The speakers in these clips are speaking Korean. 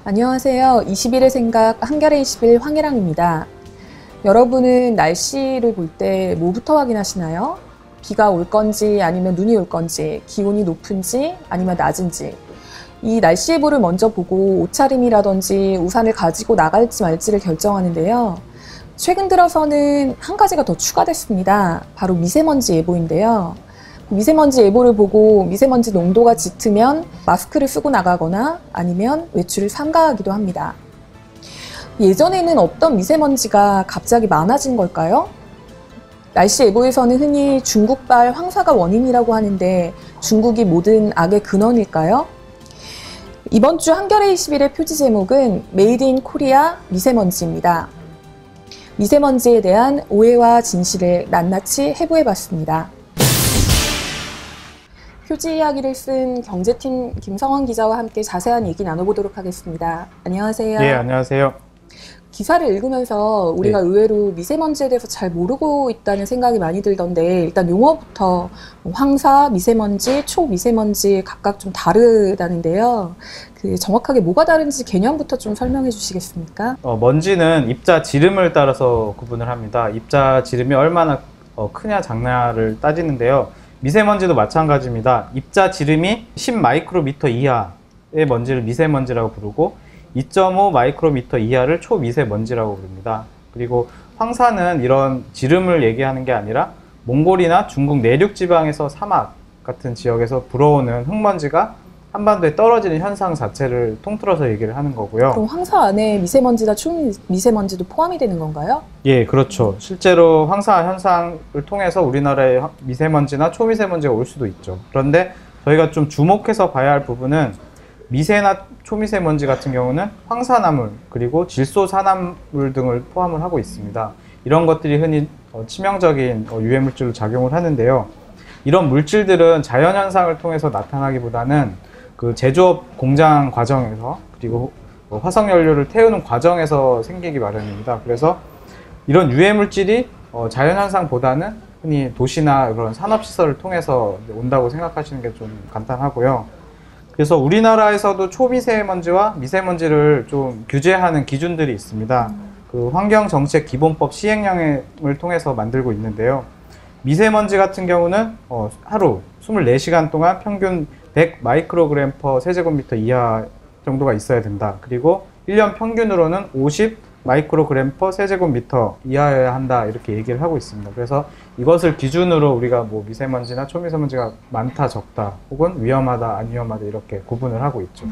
안녕하세요. 21의 생각 한겨레 21 황혜랑입니다. 여러분은 날씨를 볼 때 뭐부터 확인하시나요? 비가 올 건지 아니면 눈이 올 건지, 기온이 높은지 아니면 낮은지. 이 날씨 예보를 먼저 보고 옷차림이라든지 우산을 가지고 나갈지 말지를 결정하는데요. 최근 들어서는 한 가지가 더 추가됐습니다. 바로 미세먼지 예보인데요. 미세먼지 예보를 보고 미세먼지 농도가 짙으면 마스크를 쓰고 나가거나 아니면 외출을 삼가하기도 합니다. 예전에는 없던 미세먼지가 갑자기 많아진 걸까요? 날씨 예보에서는 흔히 중국발 황사가 원인이라고 하는데 중국이 모든 악의 근원일까요? 이번 주 한겨레 21의 표지 제목은 메이드 인 코리아 미세먼지입니다. 미세먼지에 대한 오해와 진실을 낱낱이 해부해봤습니다. 표지 이야기를 쓴 경제팀 김성원 기자와 함께 자세한 얘기 나눠보도록 하겠습니다. 안녕하세요. 네, 안녕하세요. 기사를 읽으면서 우리가 의외로 미세먼지에 대해서 잘 모르고 있다는 생각이 많이 들던데 일단 용어부터 황사, 미세먼지, 초미세먼지 각각 좀 다르다는데요. 정확하게 뭐가 다른지 개념부터 좀 설명해 주시겠습니까? 먼지는 입자 지름을 따라서 구분을 합니다. 입자 지름이 얼마나 크냐 작냐를 따지는데요. 미세먼지도 마찬가지입니다. 입자 지름이 10 마이크로미터 이하의 먼지를 미세먼지라고 부르고 2.5 마이크로미터 이하를 초미세먼지라고 부릅니다. 그리고 황사는 이런 지름을 얘기하는 게 아니라 몽골이나 중국 내륙 지방에서 사막 같은 지역에서 불어오는 흙먼지가 한반도에 떨어지는 현상 자체를 통틀어서 얘기를 하는 거고요. 그럼 황사 안에 미세먼지나 초미세먼지도 포함이 되는 건가요? 예, 그렇죠. 실제로 황사 현상을 통해서 우리나라에 미세먼지나 초미세먼지가 올 수도 있죠. 그런데 저희가 좀 주목해서 봐야 할 부분은 미세나 초미세먼지 같은 경우는 황사나물 그리고 질소산화물 등을 포함을 하고 있습니다. 이런 것들이 흔히 치명적인 유해물질로 작용을 하는데요. 이런 물질들은 자연현상을 통해서 나타나기보다는 그 제조업 공장 과정에서 그리고 화석연료를 태우는 과정에서 생기기 마련입니다. 그래서 이런 유해물질이 자연현상보다는 흔히 도시나 그런 산업시설을 통해서 온다고 생각하시는 게 좀 간단하고요. 그래서 우리나라에서도 초미세먼지와 미세먼지를 좀 규제하는 기준들이 있습니다. 그 환경정책기본법 시행령을 통해서 만들고 있는데요. 미세먼지 같은 경우는 하루 24시간 동안 평균 100 마이크로그램 퍼 세제곱미터 이하 정도가 있어야 된다. 그리고 1년 평균으로는 50 마이크로그램 퍼 세제곱미터 이하여야 한다. 이렇게 얘기를 하고 있습니다. 그래서 이것을 기준으로 우리가 뭐 미세먼지나 초미세먼지가 많다, 적다, 혹은 위험하다, 안 위험하다 이렇게 구분을 하고 있죠.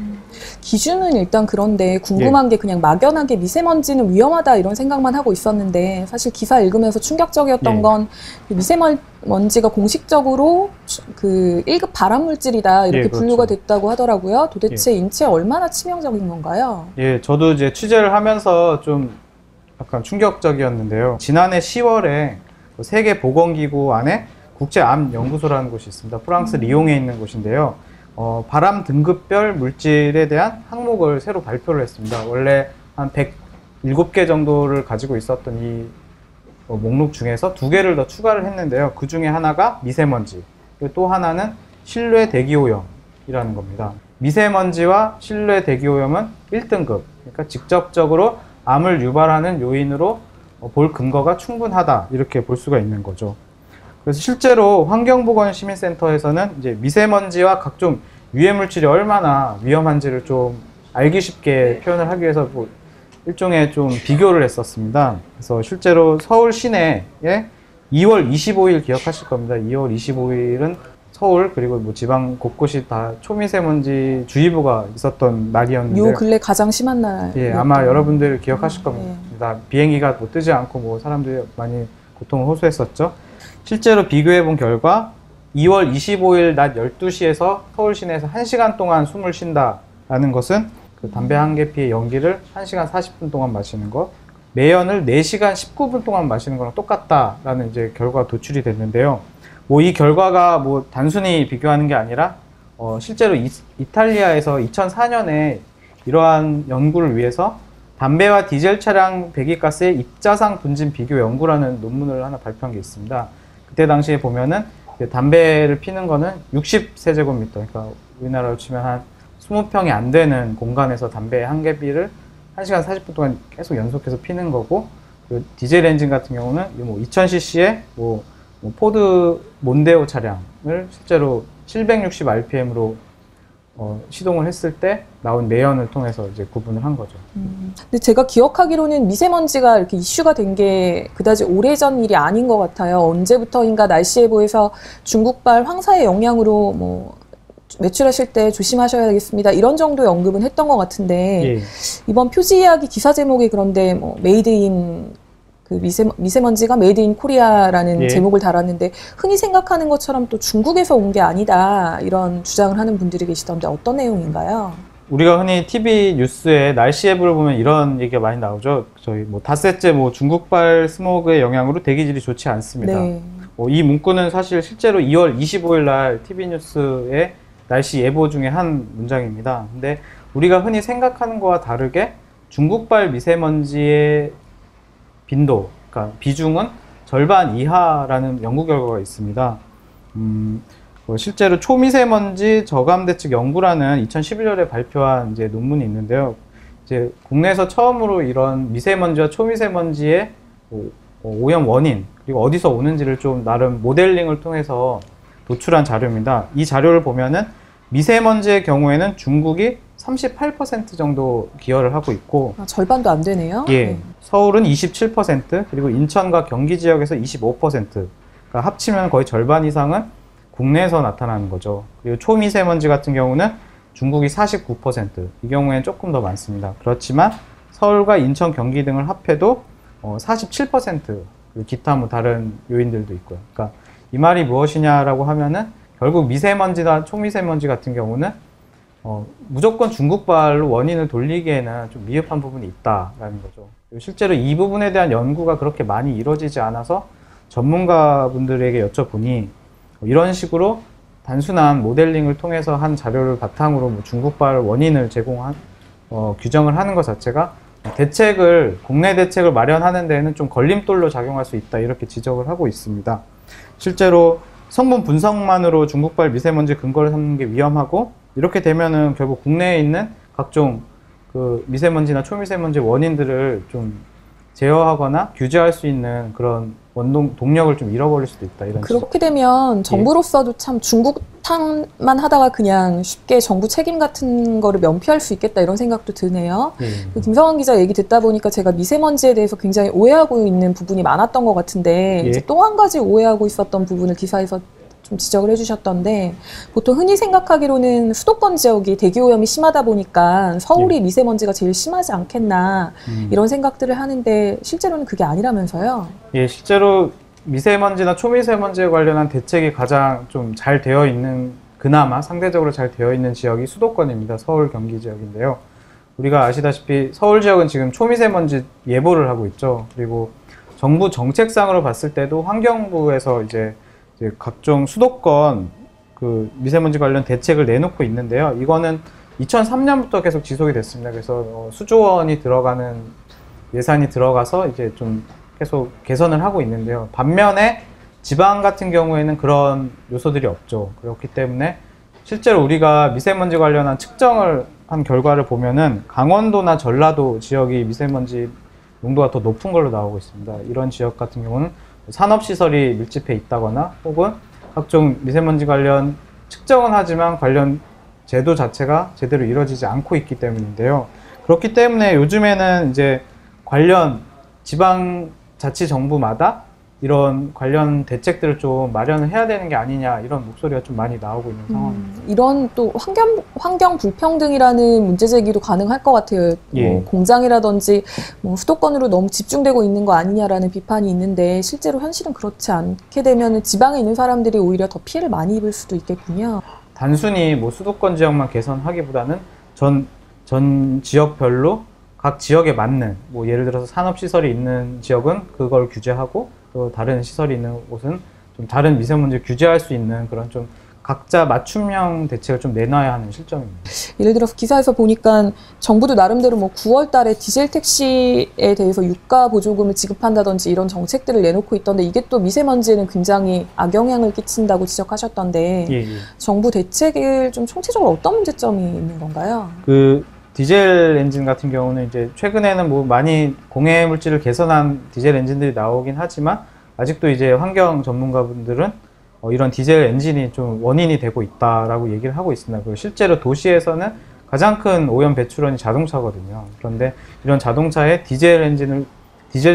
기준은 일단 그런데 궁금한 게 그냥 막연하게 미세먼지는 위험하다 이런 생각만 하고 있었는데 사실 기사 읽으면서 충격적이었던 건 미세먼지가 공식적으로 그 1급 발암물질이다 이렇게 그렇죠. 분류가 됐다고 하더라고요. 도대체 인체에 얼마나 치명적인 건가요? 저도 이제 취재를 하면서 좀 약간 충격적이었는데요. 지난해 10월에 세계보건기구 안에 국제암연구소라는 곳이 있습니다. 프랑스 리옹에 있는 곳인데요. 발암 등급별 물질에 대한 항목을 새로 발표를 했습니다. 원래 한 107개 정도를 가지고 있었던 이 목록 중에서 2개를 더 추가를 했는데요. 그 중에 하나가 미세먼지, 그리고 또 하나는 실외 대기오염이라는 겁니다. 미세먼지와 실외 대기오염은 1등급, 그러니까 직접적으로 암을 유발하는 요인으로 볼 근거가 충분하다 이렇게 볼 수가 있는 거죠. 그래서 실제로 환경보건시민센터에서는 이제 미세먼지와 각종 유해물질이 얼마나 위험한지를 좀 알기 쉽게 표현을 하기 위해서 뭐 일종의 좀 비교를 했었습니다. 그래서 실제로 서울 시내에 2월 25일 기억하실 겁니다. 2월 25일은 서울 그리고 뭐 지방 곳곳이 다 초미세먼지 주의보가 있었던 날이었는데 요 근래 가장 심한 날. 아마 여러분들 기억하실 겁니다. 비행기가 뭐 뜨지 않고 뭐 사람들이 많이 고통을 호소했었죠. 실제로 비교해 본 결과 2월 25일 낮 12시에서 서울 시내에서 1시간 동안 숨을 쉰다라는 것은 그 담배 한 개 피의 연기를 1시간 40분 동안 마시는 것, 매연을 4시간 19분 동안 마시는 거랑 똑같다라는 이제 결과가 도출이 됐는데요. 뭐 이 결과가 뭐 단순히 비교하는 게 아니라 실제로 이탈리아에서 2004년에 이러한 연구를 위해서 담배와 디젤 차량 배기가스의 입자상 분진 비교 연구라는 논문을 하나 발표한 게 있습니다. 그때 당시에 보면은 담배를 피는 거는 60세제곱미터, 그러니까 우리나라로 치면 한 20평이 안 되는 공간에서 담배 한 개비를 1시간 40분 동안 계속 연속해서 피는 거고, 그 디젤 엔진 같은 경우는 뭐 2000cc의 뭐 포드 몬데오 차량을 실제로 760rpm으로 시동을 했을 때 나온 내연을 통해서 이제 구분을 한 거죠. 근데 제가 기억하기로는 미세먼지가 이렇게 이슈가 된 게 그다지 오래전 일이 아닌 것 같아요. 언제부터인가 날씨예보에서 중국발 황사의 영향으로 뭐 외출하실 때 조심하셔야 되겠습니다, 이런 정도의 언급은 했던 것 같은데, 예. 이번 표지 이야기 기사 제목이 그런데 뭐 메이드 인 그 미세먼지가 메이드 인 코리아라는 예. 제목을 달았는데, 흔히 생각하는 것처럼 또 중국에서 온 게 아니다, 이런 주장을 하는 분들이 계시던데 어떤 내용인가요? 우리가 흔히 TV 뉴스에 날씨 앱을 보면 이런 얘기가 많이 나오죠. 저희 뭐 닷새째 뭐 중국발 스모그의 영향으로 대기질이 좋지 않습니다. 네. 이 문구는 사실 실제로 2월 25일 날 TV 뉴스의 날씨 예보 중에 한 문장입니다. 근데 우리가 흔히 생각하는 것과 다르게 중국발 미세먼지의 빈도, 그러니까 비중은 절반 이하라는 연구 결과가 있습니다. 실제로 초미세먼지 저감 대책 연구라는 2011년에 발표한 이제 논문이 있는데요. 이제 국내에서 처음으로 이런 미세먼지와 초미세먼지의 오염 원인, 그리고 어디서 오는지를 좀 나름 모델링을 통해서 도출한 자료입니다. 이 자료를 보면은 미세먼지의 경우에는 중국이 38% 정도 기여를 하고 있고, 절반도 안 되네요. 예, 네. 서울은 27%, 그리고 인천과 경기 지역에서 25%, 그러니까 합치면 거의 절반 이상은 국내에서 나타나는 거죠. 그리고 초미세먼지 같은 경우는 중국이 49%, 이 경우에는 조금 더 많습니다. 그렇지만 서울과 인천, 경기 등을 합해도 47%, 그리고 기타 뭐 다른 요인들도 있고요. 그러니까 이 말이 무엇이냐라고 하면은 결국 미세먼지나 초미세먼지 같은 경우는 무조건 중국발로 원인을 돌리기에는 좀 미흡한 부분이 있다라는 거죠. 그리고 실제로 이 부분에 대한 연구가 그렇게 많이 이루어지지 않아서 전문가분들에게 여쭤보니 이런 식으로 단순한 모델링을 통해서 한 자료를 바탕으로 뭐 중국발 원인을 규정을 하는 것 자체가 국내 대책을 마련하는 데에는 좀 걸림돌로 작용할 수 있다, 이렇게 지적을 하고 있습니다. 실제로 성분 분석만으로 중국발 미세먼지 근거를 삼는 게 위험하고, 이렇게 되면은 결국 국내에 있는 각종 그 미세먼지나 초미세먼지 원인들을 좀 제어하거나 규제할 수 있는 그런 동력을 좀 잃어버릴 수도 있다, 이런. 그렇게 되면 정부로서도 참 중국 탓만 하다가 그냥 쉽게 정부 책임 같은 거를 면피할 수 있겠다, 이런 생각도 드네요. 예. 김성환 기자 얘기 듣다 보니까 제가 미세먼지에 대해서 굉장히 오해하고 있는 부분이 많았던 것 같은데, 예. 이제 또 한 가지 오해하고 있었던 부분을 기사에서 좀 지적을 해주셨던데, 보통 흔히 생각하기로는 수도권 지역이 대기오염이 심하다 보니까 서울이 예. 미세먼지가 제일 심하지 않겠나, 이런 생각들을 하는데 실제로는 그게 아니라면서요? 예, 실제로 미세먼지나 초미세먼지에 관련한 대책이 가장 좀 잘 되어 있는, 그나마 상대적으로 잘 되어 있는 지역이 수도권입니다. 서울, 경기 지역인데요. 우리가 아시다시피 서울 지역은 지금 초미세먼지 예보를 하고 있죠. 그리고 정부 정책상으로 봤을 때도 환경부에서 이제 각종 수도권 그 미세먼지 관련 대책을 내놓고 있는데요. 이거는 2003년부터 계속 지속이 됐습니다. 그래서 수조 원이 들어가는 예산이 들어가서 이제 좀 계속 개선을 하고 있는데요. 반면에 지방 같은 경우에는 그런 요소들이 없죠. 그렇기 때문에 실제로 우리가 미세먼지 관련한 측정을 한 결과를 보면은 강원도나 전라도 지역이 미세먼지 농도가 더 높은 걸로 나오고 있습니다. 이런 지역 같은 경우는 산업시설이 밀집해 있다거나 혹은 각종 미세먼지 관련 측정은 하지만 관련 제도 자체가 제대로 이루어지지 않고 있기 때문인데요. 그렇기 때문에 요즘에는 이제 관련 지방자치정부마다 이런 관련 대책들을 좀 마련을 해야 되는 게 아니냐, 이런 목소리가 좀 많이 나오고 있는 상황입니다. 이런 또 환경 불평등이라는 문제 제기도 가능할 것 같아요. 예. 뭐 공장이라든지 뭐 수도권으로 너무 집중되고 있는 거 아니냐라는 비판이 있는데, 실제로 현실은 그렇지 않게 되면 지방에 있는 사람들이 오히려 더 피해를 많이 입을 수도 있겠군요. 단순히 뭐 수도권 지역만 개선하기보다는 전 지역별로 각 지역에 맞는, 뭐 예를 들어서 산업시설이 있는 지역은 그걸 규제하고, 또 다른 시설이 있는 곳은 좀 다른 미세먼지를 규제할 수 있는 그런 좀 각자 맞춤형 대책을 좀 내놔야 하는 실정입니다. 예를 들어서 기사에서 보니까 정부도 나름대로 뭐 9월 달에 디젤 택시에 대해서 유가 보조금을 지급한다든지 이런 정책들을 내놓고 있던데 이게 또 미세먼지에는 굉장히 악영향을 끼친다고 지적하셨던데 예. 정부 대책을 좀 총체적으로 어떤 문제점이 있는 건가요? 그 디젤 엔진 같은 경우는 이제 최근에는 뭐 많이 공해 물질을 개선한 디젤 엔진들이 나오긴 하지만 아직도 이제 환경 전문가분들은 이런 디젤 엔진이 좀 원인이 되고 있다라고 얘기를 하고 있습니다. 그리고 실제로 도시에서는 가장 큰 오염 배출원이 자동차거든요. 그런데 이런 자동차에 디젤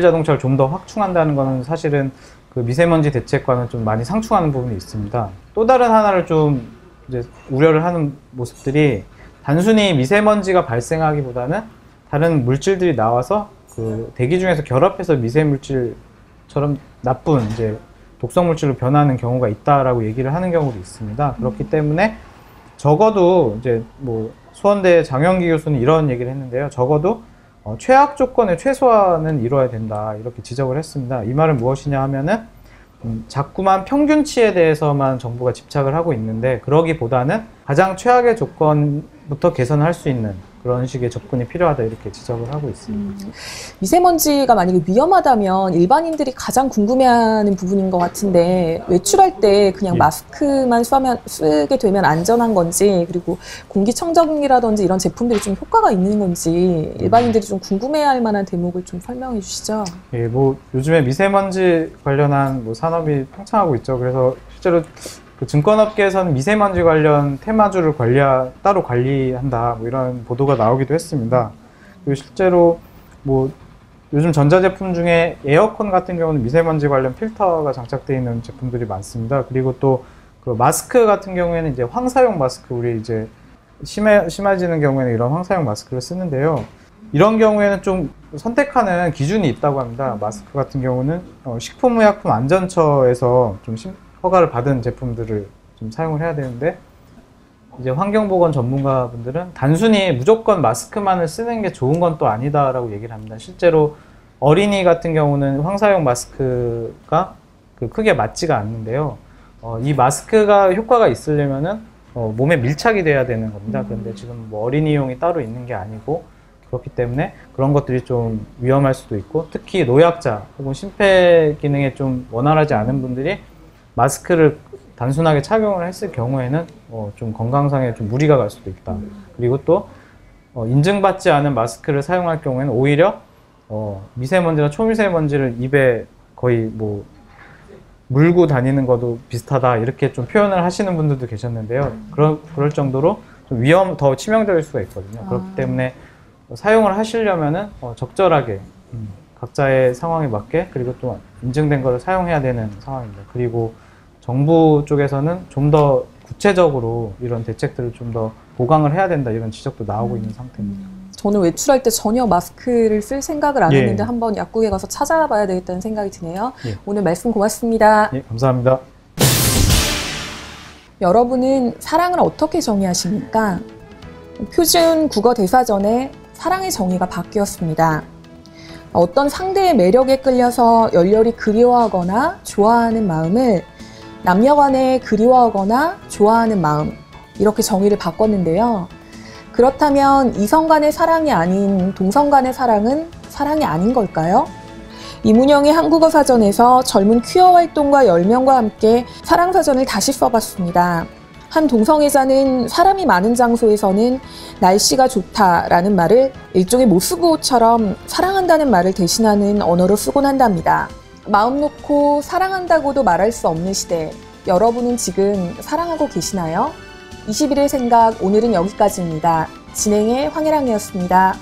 자동차를 좀 더 확충한다는 것은 사실은 그 미세먼지 대책과는 좀 많이 상충하는 부분이 있습니다. 또 다른 하나를 좀 이제 우려를 하는 모습들이 단순히 미세먼지가 발생하기보다는 다른 물질들이 나와서 그 대기 중에서 결합해서 미세물질처럼 나쁜 이제 독성 물질로 변하는 경우가 있다라고 얘기를 하는 경우도 있습니다. 그렇기 때문에 적어도 이제 뭐 수원대 장영기 교수는 이런 얘기를 했는데요. 적어도 최악 조건의 최소화는 이루어야 된다 이렇게 지적을 했습니다. 이 말은 무엇이냐 하면은 자꾸만 평균치에 대해서만 정부가 집착을 하고 있는데 그러기보다는 가장 최악의 조건부터 개선할 수 있는 그런 식의 접근이 필요하다 이렇게 지적을 하고 있습니다. 미세먼지가 만약에 위험하다면 일반인들이 가장 궁금해하는 부분인 것 같은데 외출할 때 그냥 마스크만 쓰게 되면 안전한 건지 그리고 공기청정기라든지 이런 제품들이 좀 효과가 있는 건지 일반인들이 좀 궁금해할 만한 대목을 좀 설명해 주시죠. 예, 뭐 요즘에 미세먼지 관련한 뭐 산업이 팽창하고 있죠. 그래서 실제로 그 증권업계에서는 미세먼지 관련 테마주를 따로 관리한다 뭐 이런 보도가 나오기도 했습니다. 그리고 실제로 뭐 요즘 전자제품 중에 에어컨 같은 경우는 미세먼지 관련 필터가 장착되어 있는 제품들이 많습니다. 그리고 또 그 마스크 같은 경우에는 이제 황사용 마스크 우리 이제 심해지는 경우에는 이런 황사용 마스크를 쓰는데요. 이런 경우에는 좀 선택하는 기준이 있다고 합니다. 마스크 같은 경우는 식품의약품안전처에서 좀 허가를 받은 제품들을 좀 사용을 해야 되는데 이제 환경보건 전문가분들은 단순히 무조건 마스크만을 쓰는 게 좋은 건 또 아니다라고 얘기를 합니다. 실제로 어린이 같은 경우는 황사용 마스크가 크게 맞지가 않는데요. 이 마스크가 효과가 있으려면은 몸에 밀착이 돼야 되는 겁니다. 그런데 지금 뭐 어린이용이 따로 있는 게 아니고 그렇기 때문에 그런 것들이 좀 위험할 수도 있고 특히 노약자 혹은 심폐기능에 좀 원활하지 않은 분들이 마스크를 단순하게 착용을 했을 경우에는 좀 건강상에 좀 무리가 갈 수도 있다. 그리고 또 인증받지 않은 마스크를 사용할 경우에는 오히려 미세먼지나 초미세먼지를 입에 거의 뭐 물고 다니는 것도 비슷하다 이렇게 좀 표현을 하시는 분들도 계셨는데요. 그럴 정도로 좀 더 치명적일 수가 있거든요. 그렇기 때문에 사용을 하시려면은 적절하게 각자의 상황에 맞게 그리고 또 인증된 거를 사용해야 되는 상황입니다. 그리고 정부 쪽에서는 좀 더 구체적으로 이런 대책들을 좀 더 보강을 해야 된다 이런 지적도 나오고 있는 상태입니다. 저는 외출할 때 전혀 마스크를 쓸 생각을 안 했는데 한번 약국에 가서 찾아봐야 되겠다는 생각이 드네요. 오늘 말씀 고맙습니다. 감사합니다. 여러분은 사랑을 어떻게 정의하십니까? 표준 국어 대사전에 사랑의 정의가 바뀌었습니다. 어떤 상대의 매력에 끌려서 열렬히 그리워하거나 좋아하는 마음을 남녀간에 그리워하거나 좋아하는 마음 이렇게 정의를 바꿨는데요. 그렇다면 이성 간의 사랑이 아닌 동성 간의 사랑은 사랑이 아닌 걸까요? 이문영의 한국어 사전에서 젊은 퀴어 활동가 10명과 함께 사랑 사전을 다시 써봤습니다. 한 동성애자는 사람이 많은 장소에서는 날씨가 좋다라는 말을 일종의 모스구호처럼 사랑한다는 말을 대신하는 언어로 쓰곤 한답니다. 마음 놓고 사랑한다고도 말할 수 없는 시대, 여러분은 지금 사랑하고 계시나요? 21일 생각 오늘은 여기까지입니다. 진행의 황혜랑이었습니다.